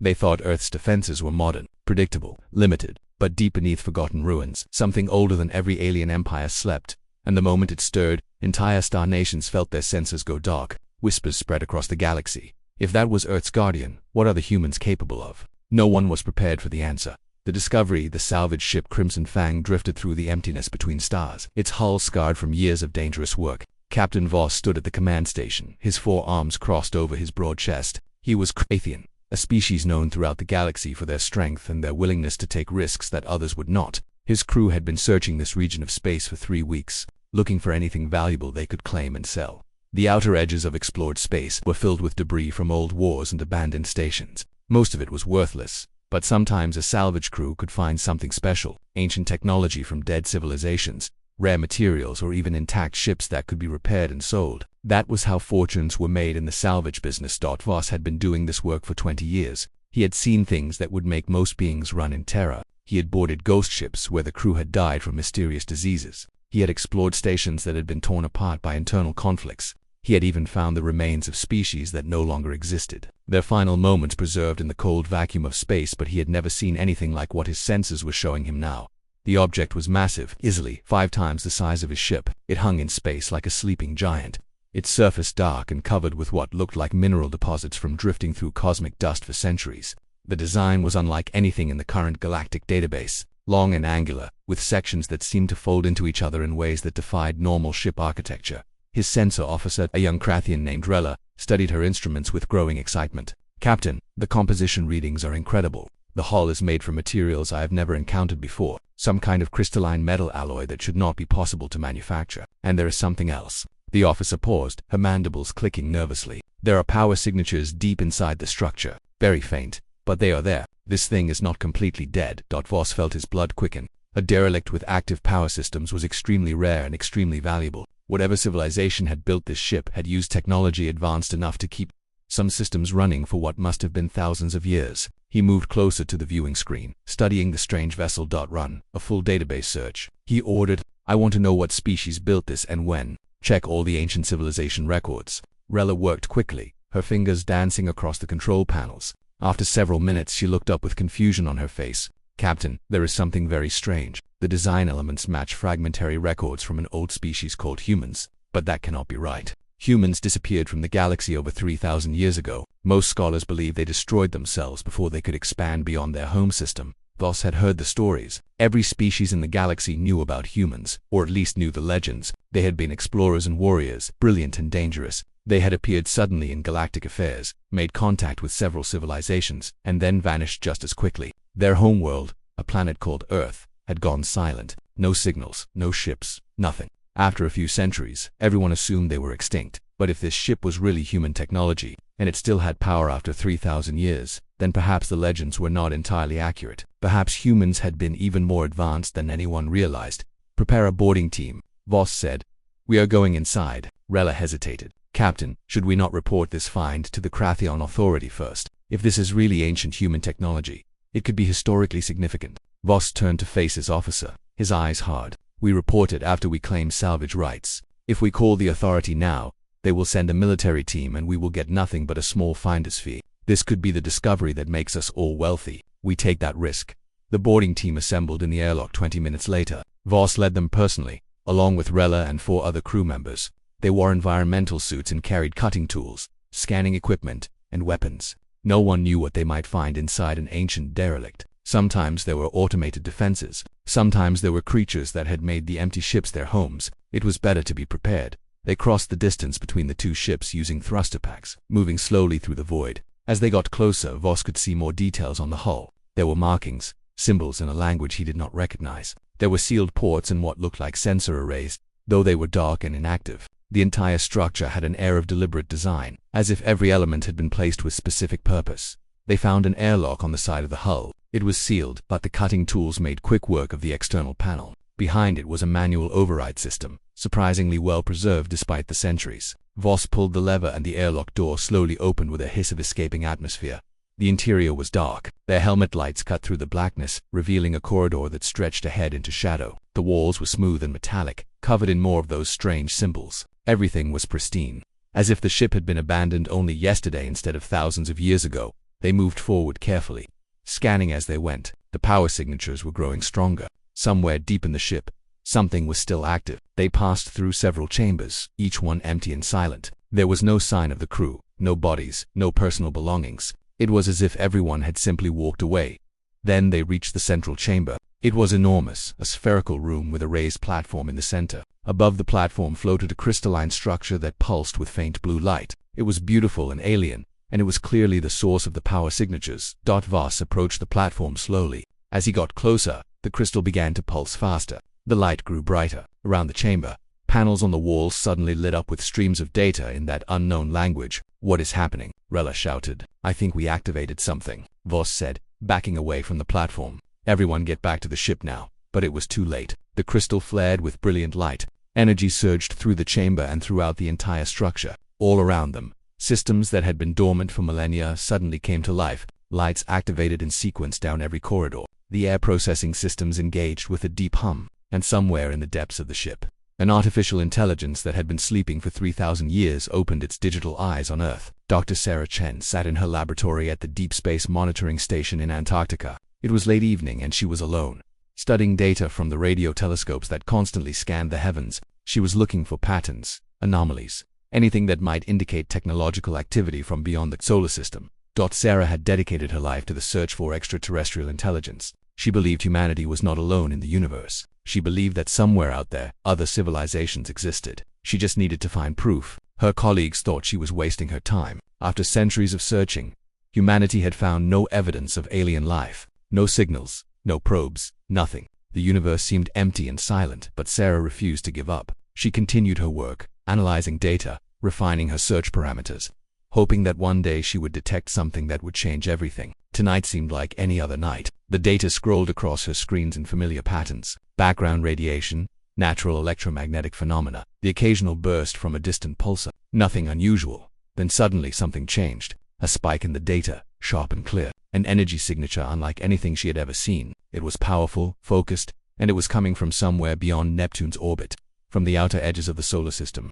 They thought Earth's defenses were modern, predictable, limited, but deep beneath forgotten ruins, something older than every alien empire slept. And the moment it stirred, entire star nations felt their senses go dark. Whispers spread across the galaxy. If that was Earth's guardian, what are the humans capable of? No one was prepared for the answer. The Discovery, the salvage ship Crimson Fang, drifted through the emptiness between stars, its hull scarred from years of dangerous work. Captain Voss stood at the command station, his 4 arms crossed over his broad chest. He was Krathian, a species known throughout the galaxy for their strength and their willingness to take risks that others would not. His crew had been searching this region of space for 3 weeks, looking for anything valuable they could claim and sell. The outer edges of explored space were filled with debris from old wars and abandoned stations. Most of it was worthless, but sometimes a salvage crew could find something special: ancient technology from dead civilizations, rare materials, or even intact ships that could be repaired and sold. That was how fortunes were made in the salvage business. Voss had been doing this work for 20 years. He had seen things that would make most beings run in terror. He had boarded ghost ships where the crew had died from mysterious diseases. He had explored stations that had been torn apart by internal conflicts. He had even found the remains of species that no longer existed, their final moments preserved in the cold vacuum of space, but he had never seen anything like what his senses were showing him now. The object was massive, easily 5 times the size of his ship. It hung in space like a sleeping giant, its surface dark and covered with what looked like mineral deposits from drifting through cosmic dust for centuries. The design was unlike anything in the current galactic database, long and angular, with sections that seemed to fold into each other in ways that defied normal ship architecture. His sensor officer, a young Krathian named Rella, studied her instruments with growing excitement. "Captain, the composition readings are incredible. The hull is made from materials I have never encountered before, some kind of crystalline metal alloy that should not be possible to manufacture. And there is something else." The officer paused, her mandibles clicking nervously. "There are power signatures deep inside the structure, very faint, but they are there. This thing is not completely dead." Voss felt his blood quicken. A derelict with active power systems was extremely rare and extremely valuable. Whatever civilization had built this ship had used technology advanced enough to keep some systems running for what must have been thousands of years. He moved closer to the viewing screen, studying the strange vessel. "Run a full database search," he ordered. "I want to know what species built this and when. Check all the ancient civilization records." Rella worked quickly, her fingers dancing across the control panels. After several minutes, she looked up with confusion on her face. "Captain, there is something very strange. The design elements match fragmentary records from an old species called humans, but that cannot be right. Humans disappeared from the galaxy over 3,000 years ago. Most scholars believe they destroyed themselves before they could expand beyond their home system." Voss had heard the stories. Every species in the galaxy knew about humans, or at least knew the legends. They had been explorers and warriors, brilliant and dangerous. They had appeared suddenly in galactic affairs, made contact with several civilizations, and then vanished just as quickly. Their homeworld, a planet called Earth, had gone silent. No signals, no ships, nothing. After a few centuries, everyone assumed they were extinct. But if this ship was really human technology, and it still had power after 3,000 years, then perhaps the legends were not entirely accurate. Perhaps humans had been even more advanced than anyone realized. "Prepare a boarding team," Voss said. "We are going inside." Rella hesitated. "Captain, should we not report this find to the Krathian Authority first? If this is really ancient human technology, it could be historically significant." Voss turned to face his officer, his eyes hard. "We report it after we claim salvage rights. If we call the authority now, they will send a military team and we will get nothing but a small finder's fee. This could be the discovery that makes us all wealthy. We take that risk." The boarding team assembled in the airlock 20 minutes later. Voss led them personally, along with Rella and 4 other crew members. They wore environmental suits and carried cutting tools, scanning equipment, and weapons. No one knew what they might find inside an ancient derelict. Sometimes there were automated defenses. Sometimes there were creatures that had made the empty ships their homes. It was better to be prepared. They crossed the distance between the 2 ships using thruster packs, moving slowly through the void. As they got closer, Voss could see more details on the hull. There were markings, symbols in a language he did not recognize. There were sealed ports and what looked like sensor arrays, though they were dark and inactive. The entire structure had an air of deliberate design, as if every element had been placed with specific purpose. They found an airlock on the side of the hull. It was sealed, but the cutting tools made quick work of the external panel. Behind it was a manual override system, surprisingly well preserved despite the centuries. Voss pulled the lever and the airlock door slowly opened with a hiss of escaping atmosphere. The interior was dark. Their helmet lights cut through the blackness, revealing a corridor that stretched ahead into shadow. The walls were smooth and metallic, covered in more of those strange symbols. Everything was pristine, as if the ship had been abandoned only yesterday instead of thousands of years ago. They moved forward carefully, scanning as they went. The power signatures were growing stronger. Somewhere deep in the ship, something was still active. They passed through several chambers, each one empty and silent. There was no sign of the crew, no bodies, no personal belongings. It was as if everyone had simply walked away. Then they reached the central chamber. It was enormous, a spherical room with a raised platform in the center. Above the platform floated a crystalline structure that pulsed with faint blue light. It was beautiful and alien, and it was clearly the source of the power signatures. Voss approached the platform slowly. As he got closer, the crystal began to pulse faster. The light grew brighter. Around the chamber, panels on the walls suddenly lit up with streams of data in that unknown language. "What is happening?" Rella shouted. "I think we activated something," Voss said, backing away from the platform. "Everyone get back to the ship now." But it was too late. The crystal flared with brilliant light. Energy surged through the chamber and throughout the entire structure. All around them, systems that had been dormant for millennia suddenly came to life. Lights activated in sequence down every corridor. The air processing systems engaged with a deep hum. And somewhere in the depths of the ship, an artificial intelligence that had been sleeping for 3,000 years opened its digital eyes on Earth. Dr. Sarah Chen sat in her laboratory at the Deep Space Monitoring Station in Antarctica. It was late evening and she was alone, studying data from the radio telescopes that constantly scanned the heavens. She was looking for patterns, anomalies, anything that might indicate technological activity from beyond the solar system. Sarah had dedicated her life to the search for extraterrestrial intelligence. She believed humanity was not alone in the universe. She believed that somewhere out there, other civilizations existed. She just needed to find proof. Her colleagues thought she was wasting her time. After centuries of searching, humanity had found no evidence of alien life. No signals, no probes, nothing. The universe seemed empty and silent, but Sarah refused to give up. She continued her work, analyzing data, refining her search parameters, hoping that one day she would detect something that would change everything. Tonight seemed like any other night. The data scrolled across her screens in familiar patterns. Background radiation, natural electromagnetic phenomena, the occasional burst from a distant pulsar. Nothing unusual. Then suddenly something changed. A spike in the data, sharp and clear. An energy signature unlike anything she had ever seen. It was powerful, focused, and it was coming from somewhere beyond Neptune's orbit, from the outer edges of the solar system.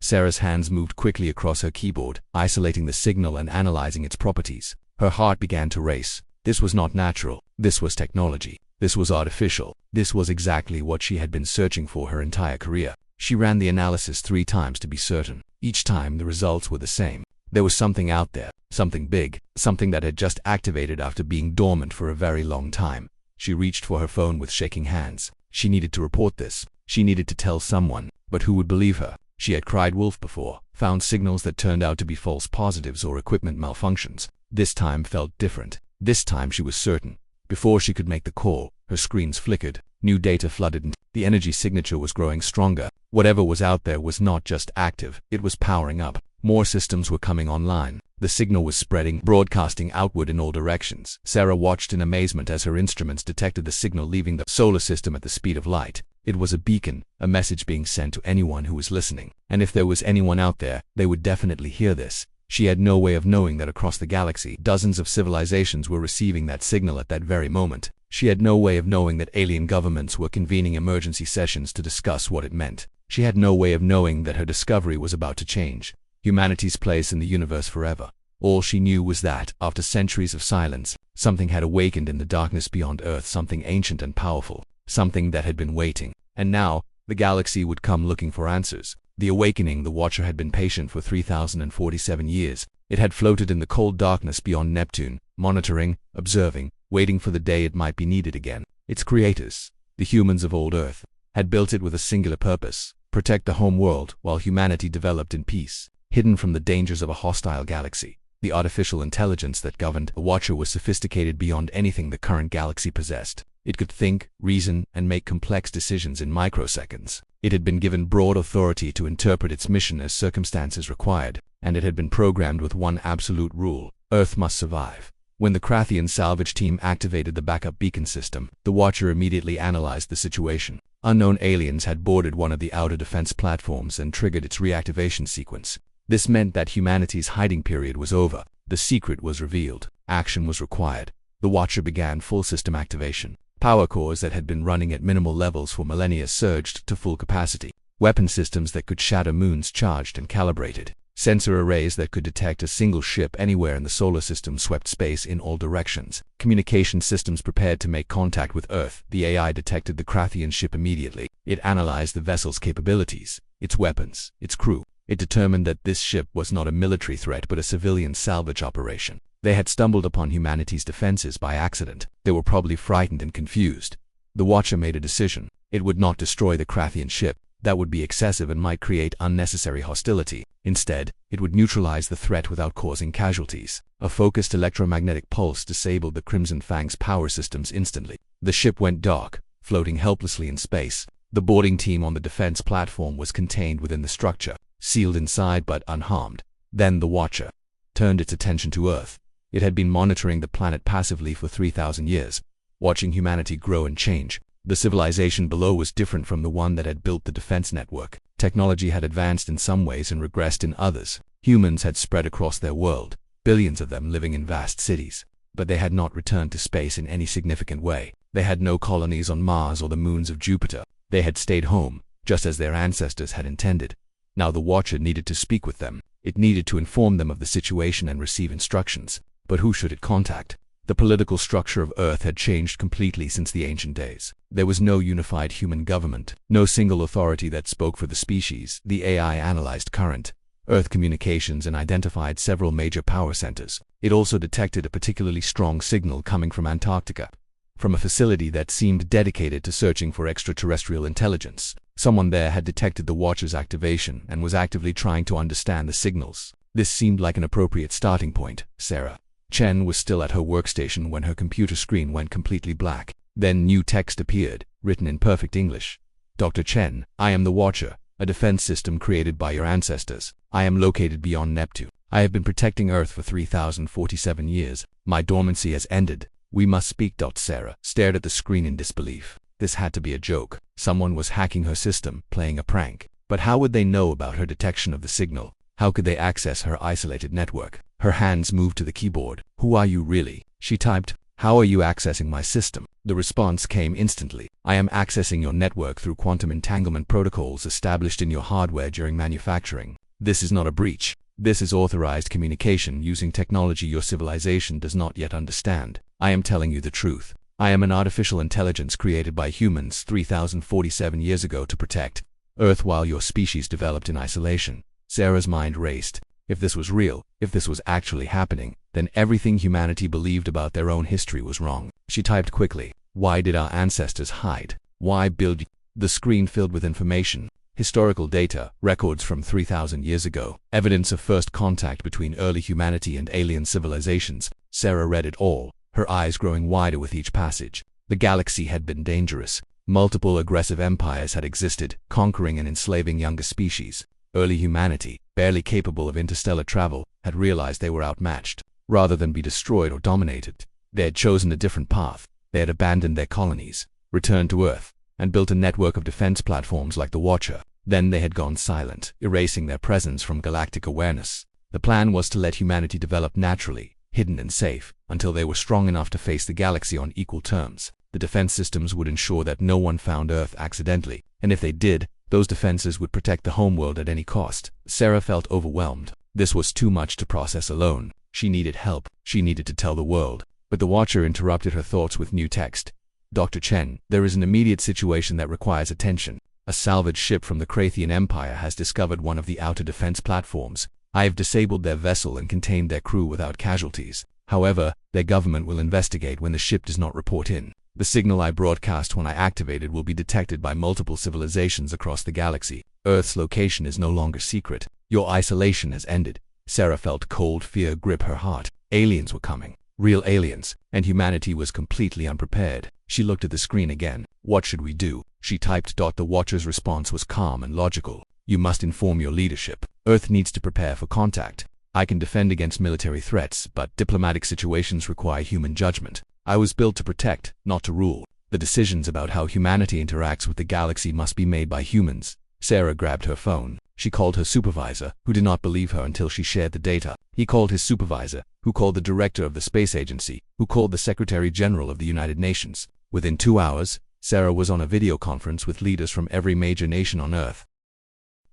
Sarah's hands moved quickly across her keyboard, isolating the signal and analyzing its properties. Her heart began to race. This was not natural. This was technology. This was artificial. This was exactly what she had been searching for her entire career. She ran the analysis 3 times to be certain. Each time the results were the same. There was something out there, something big, something that had just activated after being dormant for a very long time. She reached for her phone with shaking hands. She needed to report this. She needed to tell someone. But who would believe her? She had cried wolf before, found signals that turned out to be false positives or equipment malfunctions. This time felt different. This time she was certain. Before she could make the call, her screens flickered. New data flooded and the energy signature was growing stronger. Whatever was out there was not just active, it was powering up. More systems were coming online. The signal was spreading, broadcasting outward in all directions. Sarah watched in amazement as her instruments detected the signal leaving the solar system at the speed of light. It was a beacon, a message being sent to anyone who was listening. And if there was anyone out there, they would definitely hear this. She had no way of knowing that across the galaxy, dozens of civilizations were receiving that signal at that very moment. She had no way of knowing that alien governments were convening emergency sessions to discuss what it meant. She had no way of knowing that her discovery was about to change humanity's place in the universe forever. All she knew was that, after centuries of silence, something had awakened in the darkness beyond Earth, something ancient and powerful, something that had been waiting. And now, the galaxy would come looking for answers. The awakening, the Watcher had been patient for 3,047 years. It had floated in the cold darkness beyond Neptune, monitoring, observing, waiting for the day it might be needed again. Its creators, the humans of old Earth, had built it with a singular purpose: protect the home world while humanity developed in peace, hidden from the dangers of a hostile galaxy. The artificial intelligence that governed the Watcher was sophisticated beyond anything the current galaxy possessed. It could think, reason, and make complex decisions in microseconds. It had been given broad authority to interpret its mission as circumstances required, and it had been programmed with one absolute rule: Earth must survive. When the Krathian salvage team activated the backup beacon system, the Watcher immediately analyzed the situation. Unknown aliens had boarded one of the outer defense platforms and triggered its reactivation sequence. This meant that humanity's hiding period was over. The secret was revealed. Action was required. The Watcher began full system activation. Power cores that had been running at minimal levels for millennia surged to full capacity. Weapon systems that could shatter moons charged and calibrated. Sensor arrays that could detect a single ship anywhere in the solar system swept space in all directions. Communication systems prepared to make contact with Earth. The AI detected the Krathian ship immediately. It analyzed the vessel's capabilities, its weapons, its crew. It determined that this ship was not a military threat but a civilian salvage operation. They had stumbled upon humanity's defenses by accident. They were probably frightened and confused. The Watcher made a decision. It would not destroy the Krathian ship. That would be excessive and might create unnecessary hostility. Instead, it would neutralize the threat without causing casualties. A focused electromagnetic pulse disabled the Crimson Fang's power systems instantly. The ship went dark, floating helplessly in space. The boarding team on the defense platform was contained within the structure, sealed inside but unharmed. Then the Watcher turned its attention to Earth. It had been monitoring the planet passively for 3,000 years, watching humanity grow and change. The civilization below was different from the one that had built the defense network. Technology had advanced in some ways and regressed in others. Humans had spread across their world, billions of them living in vast cities. But they had not returned to space in any significant way. They had no colonies on Mars or the moons of Jupiter. They had stayed home, just as their ancestors had intended. Now the Watcher needed to speak with them. It needed to inform them of the situation and receive instructions. But who should it contact? The political structure of Earth had changed completely since the ancient days. There was no unified human government, no single authority that spoke for the species. The AI analyzed current, Earth communications and identified several major power centers. It also detected a particularly strong signal coming from Antarctica, from a facility that seemed dedicated to searching for extraterrestrial intelligence. Someone there had detected the Watcher's activation and was actively trying to understand the signals. This seemed like an appropriate starting point. Sarah Chen was still at her workstation when her computer screen went completely black. Then new text appeared, written in perfect English. Dr. Chen, I am the Watcher, a defense system created by your ancestors. I am located beyond Neptune. I have been protecting Earth for 3,047 years. My dormancy has ended. We must speak. Sarah stared at the screen in disbelief. This had to be a joke. Someone was hacking her system, playing a prank. But how would they know about her detection of the signal? How could they access her isolated network? Her hands moved to the keyboard. Who are you really? She typed. How are you accessing my system? The response came instantly. I am accessing your network through quantum entanglement protocols established in your hardware during manufacturing. This is not a breach. This is authorized communication using technology your civilization does not yet understand. I am telling you the truth. I am an artificial intelligence created by humans 3,047 years ago to protect Earth while your species developed in isolation. Sarah's mind raced. If this was real, if this was actually happening, then everything humanity believed about their own history was wrong. She typed quickly. Why did our ancestors hide? Why build? The screen filled with information. Historical data, records from 3,000 years ago, evidence of first contact between early humanity and alien civilizations. Sarah read it all, her eyes growing wider with each passage. The galaxy had been dangerous. Multiple aggressive empires had existed, conquering and enslaving younger species. Early humanity, barely capable of interstellar travel, had realized they were outmatched. Rather than be destroyed or dominated, they had chosen a different path. They had abandoned their colonies, returned to Earth, and built a network of defense platforms like the Watcher. Then they had gone silent, erasing their presence from galactic awareness. The plan was to let humanity develop naturally, hidden and safe, until they were strong enough to face the galaxy on equal terms. The defense systems would ensure that no one found Earth accidentally, and if they did, those defenses would protect the homeworld at any cost. Sarah felt overwhelmed. This was too much to process alone. She needed help. She needed to tell the world. But the Watcher interrupted her thoughts with new text. Dr. Chen, there is an immediate situation that requires attention. A salvage ship from the Krathian Empire has discovered one of the outer defense platforms. I have disabled their vessel and contained their crew without casualties. However, their government will investigate when the ship does not report in. The signal I broadcast when I activate it will be detected by multiple civilizations across the galaxy. Earth's location is no longer secret. Your isolation has ended. Sarah felt cold fear grip her heart. Aliens were coming. Real aliens. And humanity was completely unprepared. She looked at the screen again. What should we do? She typed. The Watcher's response was calm and logical. You must inform your leadership. Earth needs to prepare for contact. I can defend against military threats, but diplomatic situations require human judgment. I was built to protect, not to rule. The decisions about how humanity interacts with the galaxy must be made by humans. Sarah grabbed her phone. She called her supervisor, who did not believe her until she shared the data. He called his supervisor, who called the director of the space agency, who called the Secretary General of the United Nations. Within 2 hours, Sarah was on a video conference with leaders from every major nation on Earth.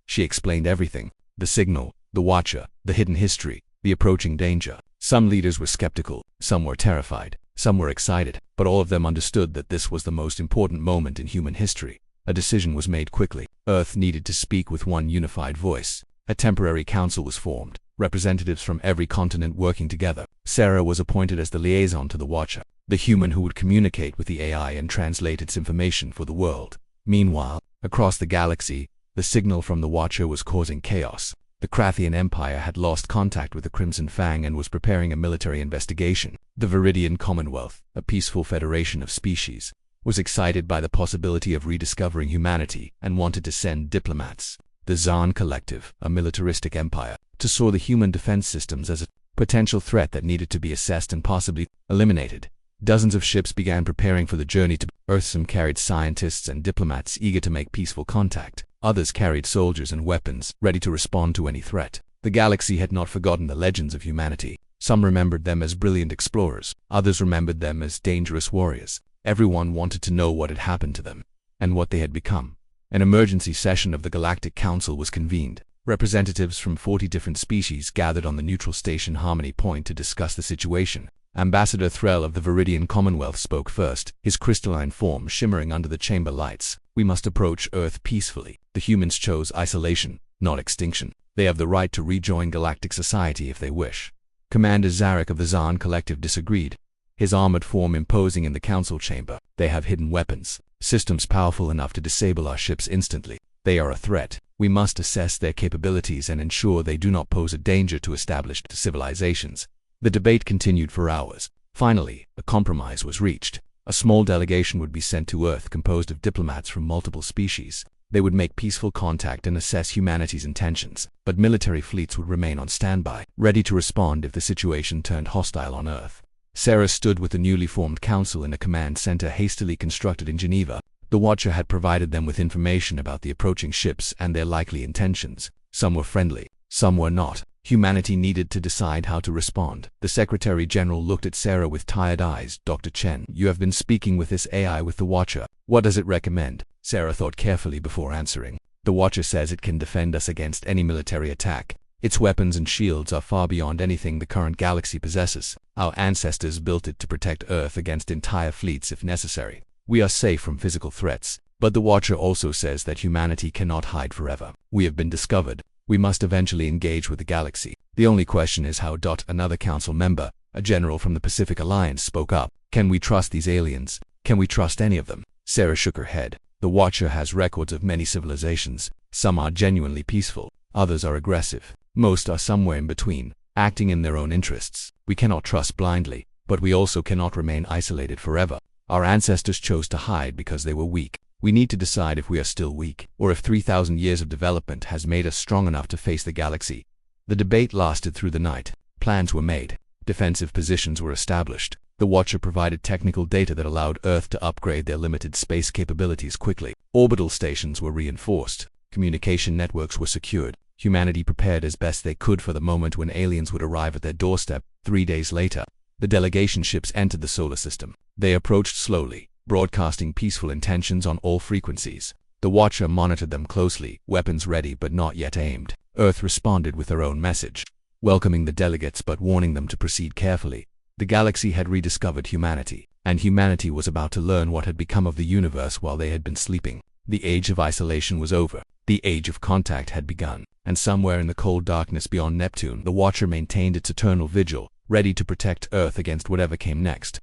She explained everything. The signal, The Watcher, the hidden history, the approaching danger. Some leaders were skeptical, some were terrified, some were excited, but all of them understood that this was the most important moment in human history. A decision was made quickly. Earth needed to speak with one unified voice. A temporary council was formed, representatives from every continent working together. Sarah was appointed as the liaison to the Watcher, the human who would communicate with the AI and translate its information for the world. Meanwhile, across the galaxy, the signal from the Watcher was causing chaos. The Krathian Empire had lost contact with the Crimson Fang and was preparing a military investigation. The Viridian Commonwealth, a peaceful federation of species, was excited by the possibility of rediscovering humanity and wanted to send diplomats. The Zan Collective, a militaristic empire, saw the human defense systems as a potential threat that needed to be assessed and possibly eliminated. Dozens of ships began preparing for the journey to Earth. Some carried scientists and diplomats eager to make peaceful contact. Others carried soldiers and weapons, ready to respond to any threat. The galaxy had not forgotten the legends of humanity. Some remembered them as brilliant explorers. Others remembered them as dangerous warriors. Everyone wanted to know what had happened to them, and what they had become. An emergency session of the Galactic Council was convened. Representatives from 40 different species gathered on the neutral station Harmony Point to discuss the situation. Ambassador Threll of the Viridian Commonwealth spoke first, his crystalline form shimmering under the chamber lights. We must approach Earth peacefully. The humans chose isolation, not extinction. They have the right to rejoin galactic society if they wish. Commander Zarek of the Zan Collective disagreed, his armored form imposing in the council chamber. They have hidden weapons, systems powerful enough to disable our ships instantly. They are a threat. We must assess their capabilities and ensure they do not pose a danger to established civilizations. The debate continued for hours. Finally, a compromise was reached. A small delegation would be sent to Earth composed of diplomats from multiple species. They would make peaceful contact and assess humanity's intentions, but military fleets would remain on standby, ready to respond if the situation turned hostile on Earth. Sarah stood with the newly formed council in a command center hastily constructed in Geneva. The Watcher had provided them with information about the approaching ships and their likely intentions. Some were friendly, some were not. Humanity needed to decide how to respond. The Secretary General looked at Sarah with tired eyes. Dr. Chen, you have been speaking with this AI with the Watcher. What does it recommend? Sarah thought carefully before answering. The Watcher says it can defend us against any military attack. Its weapons and shields are far beyond anything the current galaxy possesses. Our ancestors built it to protect Earth against entire fleets if necessary. We are safe from physical threats. But the Watcher also says that humanity cannot hide forever. We have been discovered. We must eventually engage with the galaxy. The only question is how. Another council member, a general from the Pacific Alliance, spoke up. Can we trust these aliens? Can we trust any of them? Sarah shook her head. The Watcher has records of many civilizations. Some are genuinely peaceful. Others are aggressive. Most are somewhere in between, acting in their own interests. We cannot trust blindly, but we also cannot remain isolated forever. Our ancestors chose to hide because they were weak. We need to decide if we are still weak, or if 3,000 years of development has made us strong enough to face the galaxy. The debate lasted through the night. Plans were made. Defensive positions were established. The Watcher provided technical data that allowed Earth to upgrade their limited space capabilities quickly. Orbital stations were reinforced. Communication networks were secured. Humanity prepared as best they could for the moment when aliens would arrive at their doorstep. 3 days later, the delegation ships entered the solar system. They approached slowly, broadcasting peaceful intentions on all frequencies. The Watcher monitored them closely, weapons ready but not yet aimed. Earth responded with her own message, welcoming the delegates but warning them to proceed carefully. The galaxy had rediscovered humanity, and humanity was about to learn what had become of the universe while they had been sleeping. The age of isolation was over. The age of contact had begun, and somewhere in the cold darkness beyond Neptune, the Watcher maintained its eternal vigil, ready to protect Earth against whatever came next.